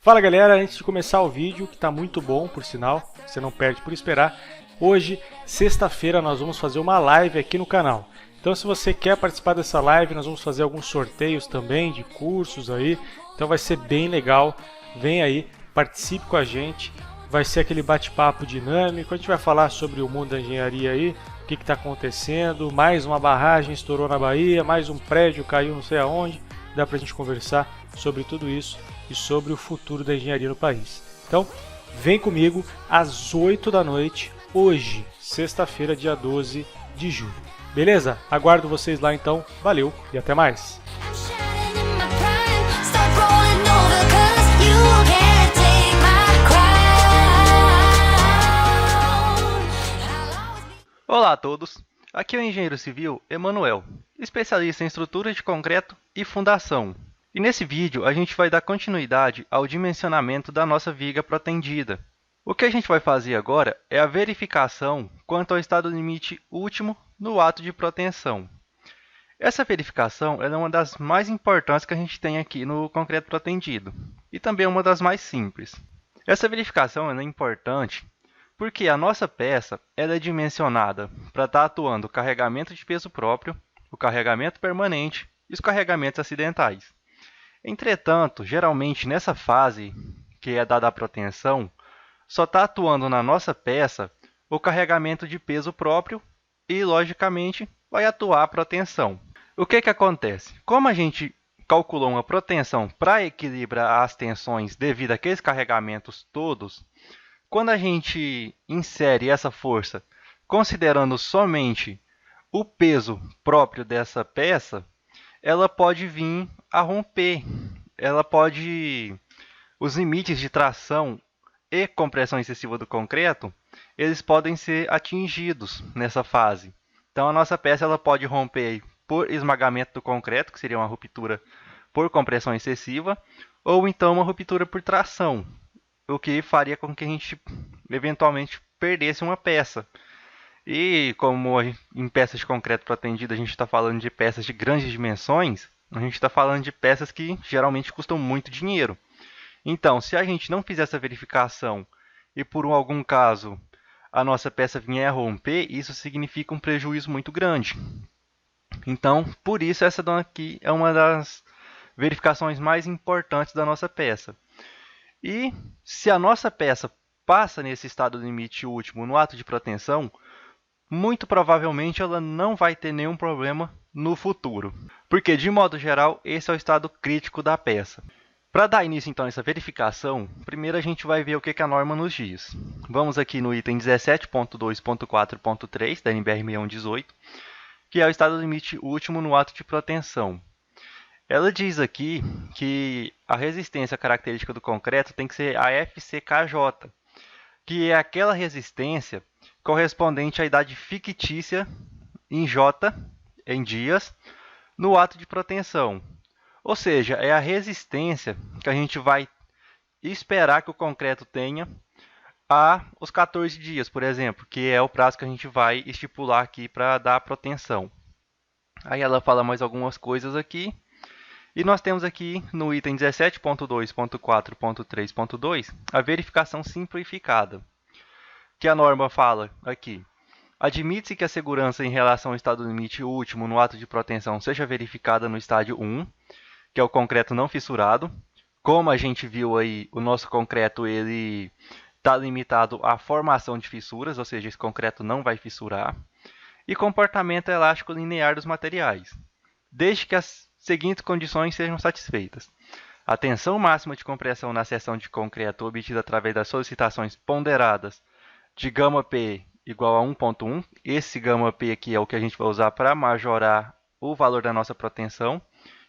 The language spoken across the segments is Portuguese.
Fala galera, antes de começar o vídeo, que está muito bom por sinal, você não perde por esperar, hoje, sexta-feira, nós vamos fazer uma live aqui no canal. Então se você quer participar dessa live, nós vamos fazer alguns sorteios também de cursos aí, então vai ser bem legal, vem aí, participe com a gente, vai ser aquele bate-papo dinâmico, a gente vai falar sobre o mundo da engenharia aí, o que está acontecendo, mais uma barragem estourou na Bahia, mais um prédio caiu não sei aonde, dá pra gente conversar sobre tudo isso e sobre o futuro da engenharia no país. Então, vem comigo às 8 da noite, hoje, sexta-feira, dia 12 de julho. Beleza? Aguardo vocês lá então. Valeu e até mais! Olá a todos, aqui é o engenheiro civil Emanuel, especialista em estrutura de concreto e fundação. E nesse vídeo a gente vai dar continuidade ao dimensionamento da nossa viga protendida. O que a gente vai fazer agora é a verificação quanto ao estado limite último no ato de proteção. Essa verificação é uma das mais importantes que a gente tem aqui no concreto protendido e também uma das mais simples. Essa verificação é importante porque a nossa peça ela é dimensionada para estar atuando o carregamento de peso próprio, o carregamento permanente e os carregamentos acidentais. Entretanto, geralmente nessa fase, que é dada a proteção, só está atuando na nossa peça o carregamento de peso próprio e, logicamente, vai atuar a proteção. O que acontece? Como a gente calculou uma proteção para equilibrar as tensões devido àqueles carregamentos todos, quando a gente insere essa força considerando somente o peso próprio dessa peça, ela pode vir a romper. Os limites de tração e compressão excessiva do concreto, eles podem ser atingidos nessa fase. Então a nossa peça ela pode romper por esmagamento do concreto, que seria uma ruptura por compressão excessiva, ou então uma ruptura por tração, o que faria com que a gente eventualmente perdesse uma peça. E como em peças de concreto protendido a gente está falando de peças de grandes dimensões, a gente está falando de peças que geralmente custam muito dinheiro. Então, se a gente não fizer essa verificação e por algum caso a nossa peça vier a romper, isso significa um prejuízo muito grande. Então, por isso essa daqui é uma das verificações mais importantes da nossa peça. E se a nossa peça passa nesse estado limite último no ato de proteção, muito provavelmente ela não vai ter nenhum problema no futuro, porque de modo geral esse é o estado crítico da peça. Para dar início então a essa verificação, primeiro a gente vai ver o que a norma nos diz. Vamos aqui no item 17.2.4.3 da NBR 6118, que é o estado limite último no ato de proteção. Ela diz aqui que a resistência característica do concreto tem que ser a FCKJ, que é aquela resistência correspondente à idade fictícia em J, em dias, no ato de proteção. Ou seja, é a resistência que a gente vai esperar que o concreto tenha a os 14 dias, por exemplo, que é o prazo que a gente vai estipular aqui para dar a proteção. Aí ela fala mais algumas coisas aqui. E nós temos aqui no item 17.2.4.3.2 a verificação simplificada, que a norma fala aqui. Admite-se que a segurança em relação ao estado limite último no ato de proteção seja verificada no estágio 1, que é o concreto não fissurado. Como a gente viu aí, o nosso concreto ele está limitado à formação de fissuras, ou seja, esse concreto não vai fissurar. E comportamento elástico linear dos materiais, desde que as seguintes condições sejam satisfeitas. A tensão máxima de compressão na seção de concreto obtida através das solicitações ponderadas de γP igual a 1.1. Esse γP aqui é o que a gente vai usar para majorar o valor da nossa proteção.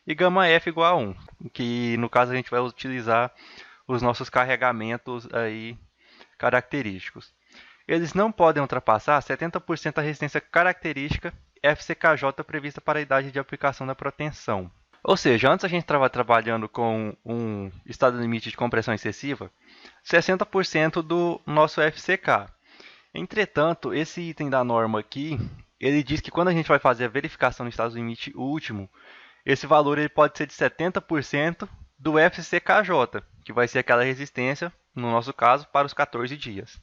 E γF igual a 1, que no caso a gente vai utilizar os nossos carregamentos aí característicos. Eles não podem ultrapassar 70% da resistência característica FCKJ prevista para a idade de aplicação da proteção. Ou seja, antes a gente estava trabalhando com um estado limite de compressão excessiva, 60% do nosso FCK. Entretanto, esse item da norma aqui, ele diz que quando a gente vai fazer a verificação do estado limite último, esse valor ele pode ser de 70% do FCKJ. que vai ser aquela resistência, no nosso caso, para os 14 dias.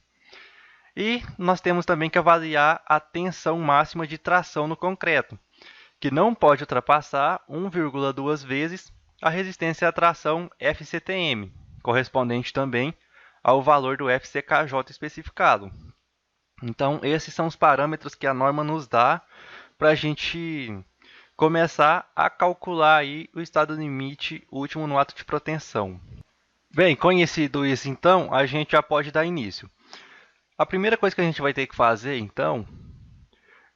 E nós temos também que avaliar a tensão máxima de tração no concreto, que não pode ultrapassar 1,2 vezes a resistência à tração FCTM, correspondente também ao valor do FCKJ especificado. Então, esses são os parâmetros que a norma nos dá para a gente começar a calcular aí o estado limite último no ato de proteção. Bem, conhecido isso, então, a gente já pode dar início. A primeira coisa que a gente vai ter que fazer, então,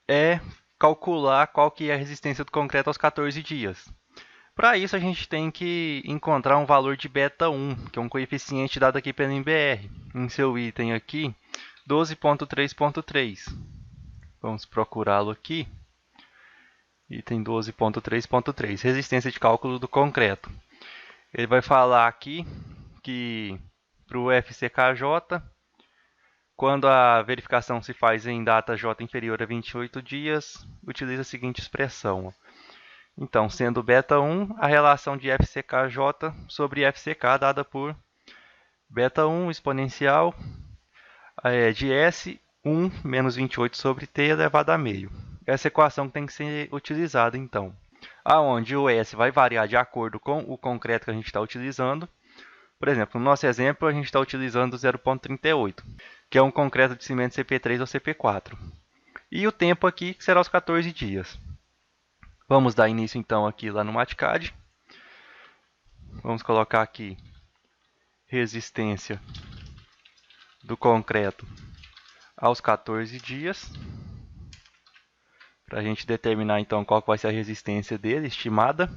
é calcular qual que é a resistência do concreto aos 14 dias. Para isso, a gente tem que encontrar um valor de beta 1, que é um coeficiente dado aqui pela MBR. Em seu item aqui, 12.3.3. Vamos procurá-lo aqui. Item 12.3.3, resistência de cálculo do concreto. Ele vai falar aqui que para o FCKJ, quando a verificação se faz em data J inferior a 28 dias, utiliza a seguinte expressão. Então, sendo beta 1, a relação de FCKJ sobre FCK dada por beta 1 exponencial de S1 menos 28 sobre T elevado a meio. Essa equação tem que ser utilizada, então. Aonde o S vai variar de acordo com o concreto que a gente está utilizando. Por exemplo, no nosso exemplo, a gente está utilizando 0,38, que é um concreto de cimento CP3 ou CP4. E o tempo aqui que será os 14 dias. Vamos dar início, então, aqui lá no MATCAD. Vamos colocar aqui resistência do concreto aos 14 dias. Para a gente determinar, então, qual vai ser a resistência dele, estimada.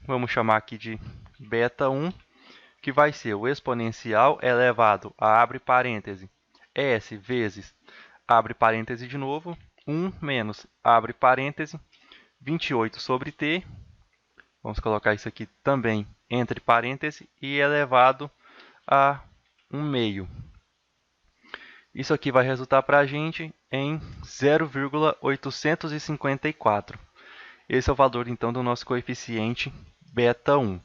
Vamos chamar aqui de beta 1, que vai ser o exponencial elevado a, abre parêntese, S vezes, abre parêntese de novo, 1 menos, abre parêntese, 28 sobre T. Vamos colocar isso aqui também entre parênteses e elevado a 1 meio. Isso aqui vai resultar para a gente em 0,854. Esse é o valor, então, do nosso coeficiente beta 1.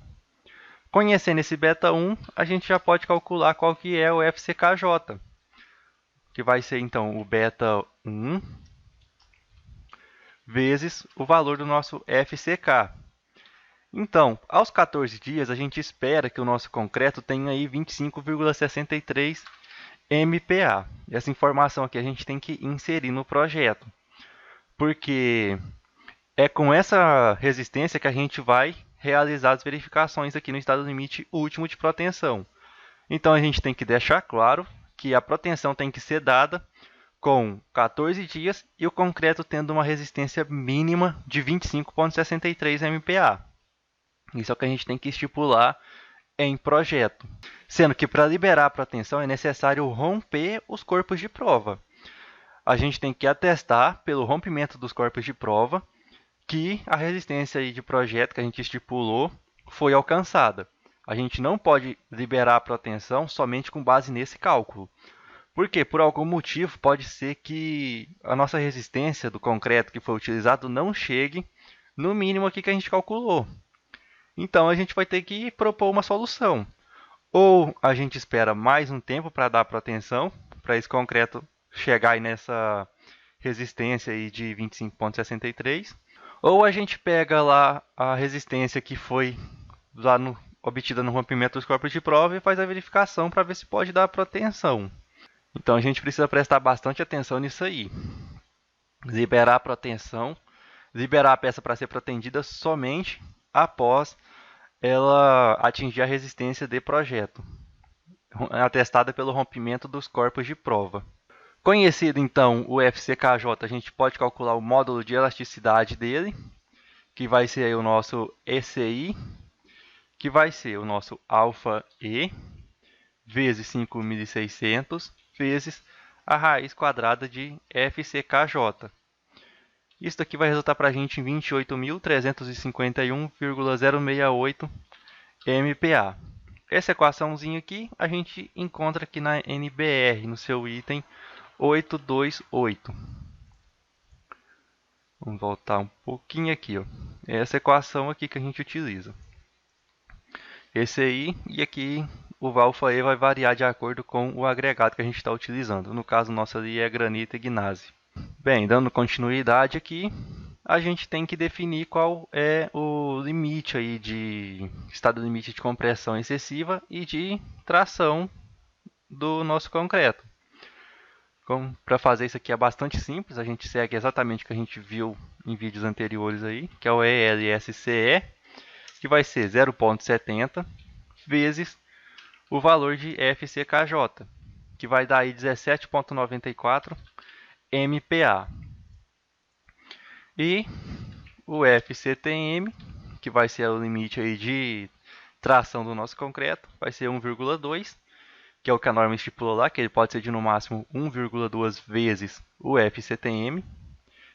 Conhecendo esse beta 1, a gente já pode calcular qual que é o FCKJ, que vai ser, então, o beta 1 vezes o valor do nosso FCK. Então, aos 14 dias, a gente espera que o nosso concreto tenha aí 25,63 MPa. Essa informação aqui a gente tem que inserir no projeto, porque é com essa resistência que a gente vai realizar as verificações aqui no estado limite último de proteção. Então, a gente tem que deixar claro que a proteção tem que ser dada com 14 dias e o concreto tendo uma resistência mínima de 25,63 MPa. Isso é o que a gente tem que estipular em projeto. Sendo que para liberar a proteção é necessário romper os corpos de prova. A gente tem que atestar pelo rompimento dos corpos de prova que a resistência de projeto que a gente estipulou foi alcançada. A gente não pode liberar a proteção somente com base nesse cálculo. Porque, por algum motivo, pode ser que a nossa resistência do concreto que foi utilizado não chegue no mínimo aqui que a gente calculou. Então, a gente vai ter que propor uma solução. Ou a gente espera mais um tempo para dar proteção, para esse concreto chegar aí nessa resistência aí de 25,63. Ou a gente pega lá a resistência que foi lá obtida no rompimento dos corpos de prova e faz a verificação para ver se pode dar proteção. Então a gente precisa prestar bastante atenção nisso aí. Liberar a proteção, liberar a peça para ser protendida somente após ela atingir a resistência de projeto, atestada pelo rompimento dos corpos de prova. Conhecido então o FCKJ, a gente pode calcular o módulo de elasticidade dele, que vai ser aí o nosso ECI, que vai ser o nosso αE vezes 5.600 vezes a raiz quadrada de FCKJ. Isso daqui vai resultar para a gente em 28.351,068 MPa. Essa equaçãozinha aqui a gente encontra aqui na NBR, no seu item 828. Vamos voltar um pouquinho aqui. Essa equação aqui que a gente utiliza. esse aí, e aqui o alfa-E vai variar de acordo com o agregado que a gente está utilizando. No caso nosso ali é granito e gnásio. Bem, dando continuidade aqui, a gente tem que definir qual é o limite aí de estado limite de compressão excessiva e de tração do nosso concreto. Para fazer isso aqui é bastante simples, a gente segue exatamente o que a gente viu em vídeos anteriores aí, que é o ELSCE, que vai ser 0,70 vezes o valor de FCKJ, que vai dar aí 17,94 MPa. E o FCTM, que vai ser o limite aí de tração do nosso concreto, vai ser 1,2, que é o que a norma estipula lá, que ele pode ser de no máximo 1,2 vezes o FCTM.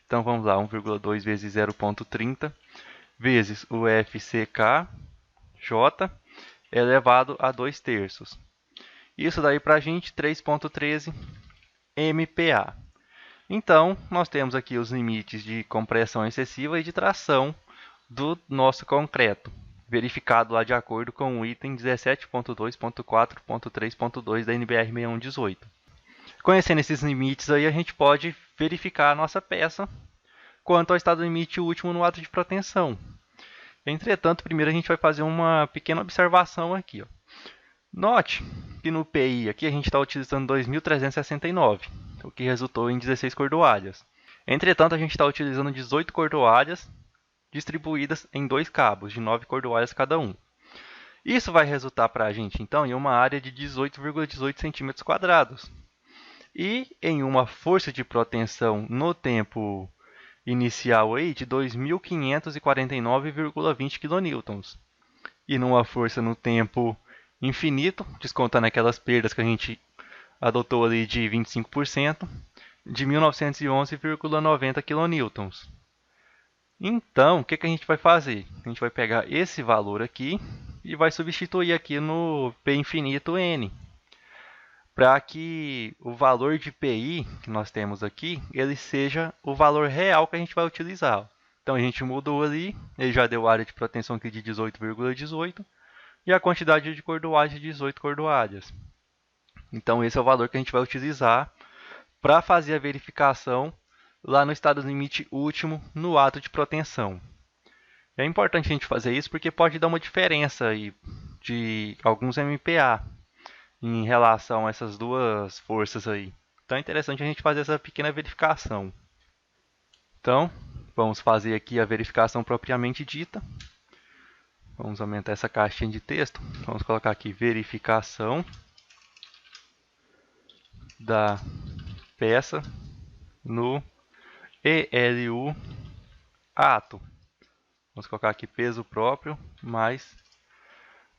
Então vamos lá, 1,2 vezes 0,30 vezes o FCKJ elevado a 2/3. Isso daí para a gente 3,13 MPa. Então, nós temos aqui os limites de compressão excessiva e de tração do nosso concreto, verificado lá de acordo com o item 17.2.4.3.2 da NBR 6118. Conhecendo esses limites aí, a gente pode verificar a nossa peça quanto ao estado limite último no ato de proteção. Entretanto, primeiro a gente vai fazer uma pequena observação aqui. Note que no PI aqui a gente está utilizando 2.369, o que resultou em 16 cordoalhas. Entretanto, a gente está utilizando 18 cordoalhas distribuídas em 2 cabos, de 9 cordoalhas cada um. Isso vai resultar para a gente, então, em uma área de 18,18 cm². E em uma força de proteção no tempo inicial aí de 2.549,20 kN. E numa força no tempo infinito, descontando aquelas perdas que a gente adotou ali de 25%, de 1911,90 kN. Então, o que a gente vai fazer? A gente vai pegar esse valor aqui e vai substituir aqui no P infinito N, para que o valor de PI que nós temos aqui, ele seja o valor real que a gente vai utilizar. Então a gente mudou ali, ele já deu área de proteção aqui de 18,18 e a quantidade de cordoalhas de 18 cordoalhas. Então esse é o valor que a gente vai utilizar para fazer a verificação lá no estado limite último no ato de proteção. É importante a gente fazer isso porque pode dar uma diferença aí de alguns MPa em relação a essas duas forças aí. Então é interessante a gente fazer essa pequena verificação. Então, vamos fazer aqui a verificação propriamente dita. Vamos aumentar essa caixinha de texto. Vamos colocar aqui verificação da peça no ELU ato. Vamos colocar aqui peso próprio mais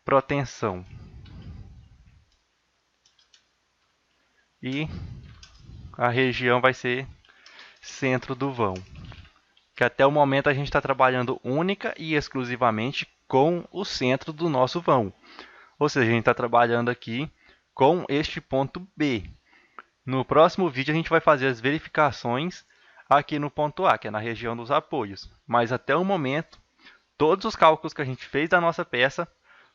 proteção. E a região vai ser centro do vão. Que até o momento a gente está trabalhando única e exclusivamente com o centro do nosso vão. Ou seja, a gente está trabalhando aqui com este ponto B. No próximo vídeo a gente vai fazer as verificações aqui no ponto A, que é na região dos apoios. Mas até o momento, todos os cálculos que a gente fez da nossa peça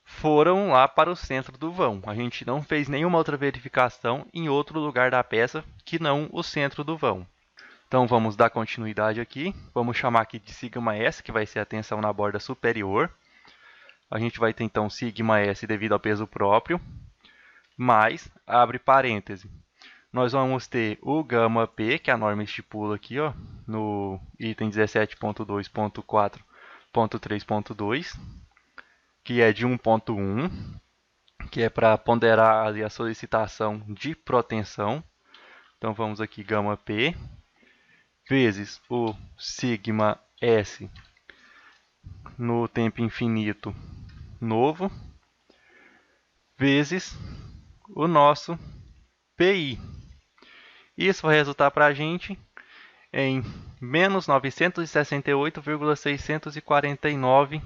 foram lá para o centro do vão. A gente não fez nenhuma outra verificação em outro lugar da peça que não o centro do vão. Então vamos dar continuidade aqui. Vamos chamar aqui de σS, que vai ser a tensão na borda superior. A gente vai ter então σS devido ao peso próprio, mais, abre parêntese, nós vamos ter o γp, que a norma estipula aqui, ó, no item 17.2.4.3.2, que é de 1.1, que é para ponderar ali a solicitação de proteção. Então vamos aqui γp vezes o σS no tempo infinito novo, vezes o nosso PI. Isso vai resultar para a gente em menos 968,649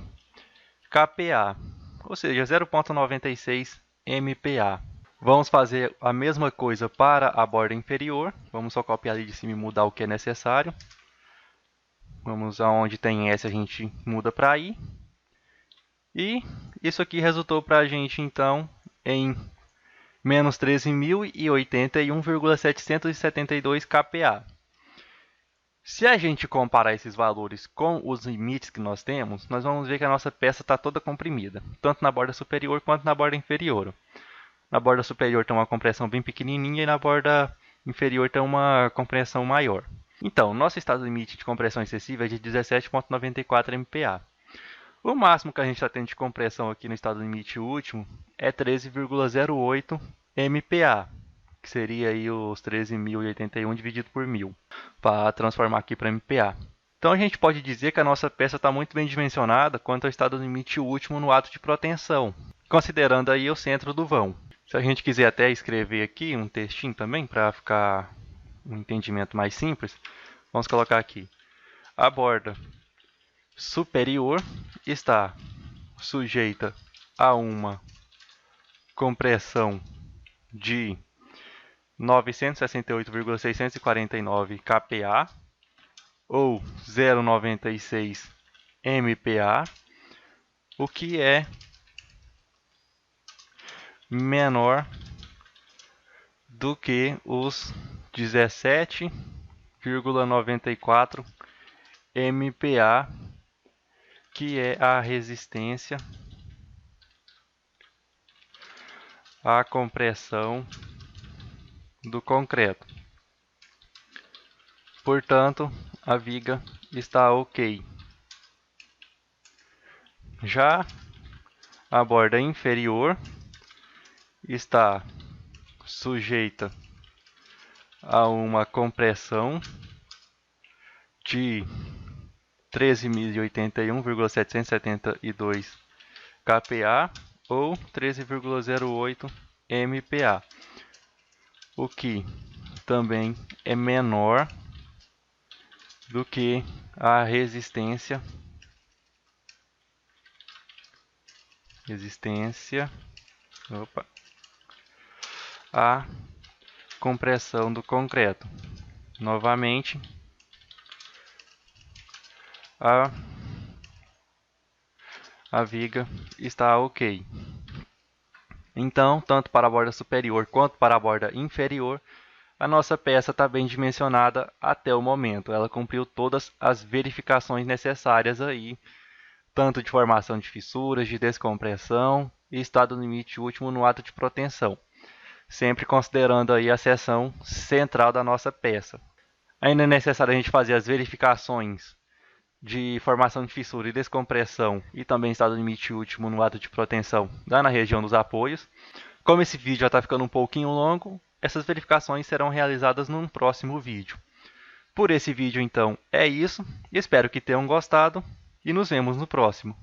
kPa, ou seja, 0,96 MPa. Vamos fazer a mesma coisa para a borda inferior. Vamos só copiar ali de cima e mudar o que é necessário. Vamos aonde tem S, a gente muda para I. E isso aqui resultou para a gente, então, em menos 13.081,772 kPa. Se a gente comparar esses valores com os limites que nós temos, nós vamos ver que a nossa peça está toda comprimida, tanto na borda superior quanto na borda inferior. Na borda superior tem uma compressão bem pequenininha e na borda inferior tem uma compressão maior. Então, nosso estado limite de compressão excessiva é de 17,94 MPa. O máximo que a gente está tendo de compressão aqui no estado limite último é 13,08 MPa, que seria aí os 13.081 dividido por 1000, para transformar aqui para MPa. Então a gente pode dizer que a nossa peça está muito bem dimensionada quanto ao estado limite último no ato de protensão, considerando aí o centro do vão. Se a gente quiser até escrever aqui um textinho também, para ficar um entendimento mais simples, vamos colocar aqui: a borda superior está sujeita a uma compressão de 968,649 kPa ou 0,96 MPa, o que é menor do que os 17,94 MPa, que é a resistência à compressão do concreto. Portanto, a viga está ok. Já a borda inferior está sujeita a uma compressão de 13.081,772 kPa ou 13,08 MPa, o que também é menor do que a resistência à compressão do concreto. Novamente, a viga está ok. Então, tanto para a borda superior quanto para a borda inferior, a nossa peça está bem dimensionada até o momento. Ela cumpriu todas as verificações necessárias aí, tanto de formação de fissuras, de descompressão e estado limite último no ato de protensão, sempre considerando aí a seção central da nossa peça. Ainda é necessário a gente fazer as verificações de formação de fissura e descompressão e também estado limite último no ato de protensão lá na região dos apoios. Como esse vídeo já está ficando um pouquinho longo, essas verificações serão realizadas num próximo vídeo. Por esse vídeo, então, é isso. Espero que tenham gostado e nos vemos no próximo.